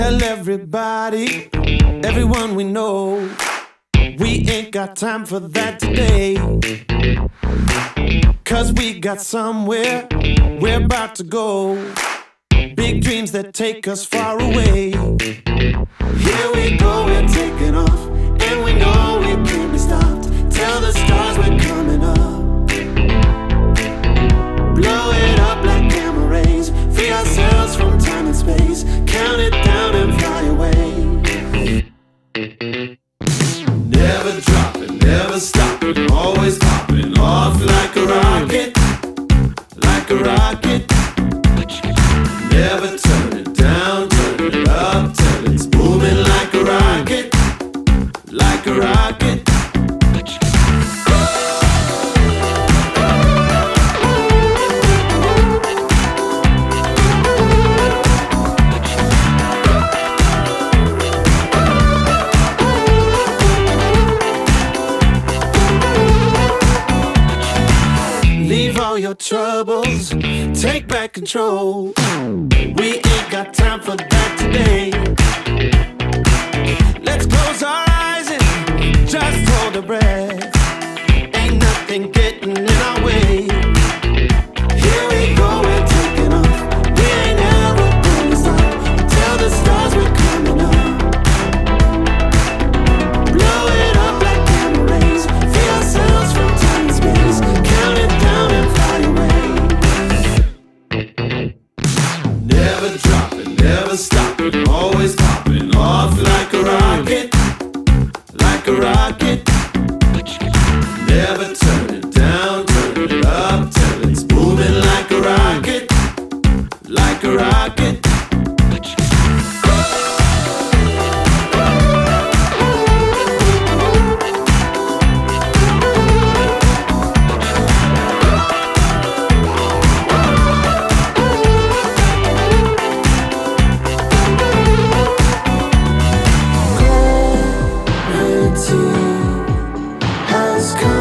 Tell everybody, everyone we know, we ain't got time for that today. 'Cause we got somewhere we're about to go. Big dreams that take us far away. Here we go, we're taking off, and we know we can't be stopped. Tell the stars we're coming up. Blow it up like gamma rays. Free ourselves from time and space. Count it down and fly away. Never dropping, never stopping. Always popping off like a rocket. Like a rocket. Never turn it down, turn it up till it's booming like a rocket. Like a rocket. Leave all your troubles, take back control. We ain't got time for that today. Let's close our eyes and just hold our breath. Ain't nothing getting in our way. Here we go, we're taking off. We ain't ever gonna stop. Tell the stars we're coming up. Blow it up like gamma rays. Free ourselves from time and space. Count it down and fly away. Never dropping, never stopping. Always popping off like a rocket. Like a rocket. Never turn it down, turn it up till it's booming like a rocket. Like a rocket. Gravity has come.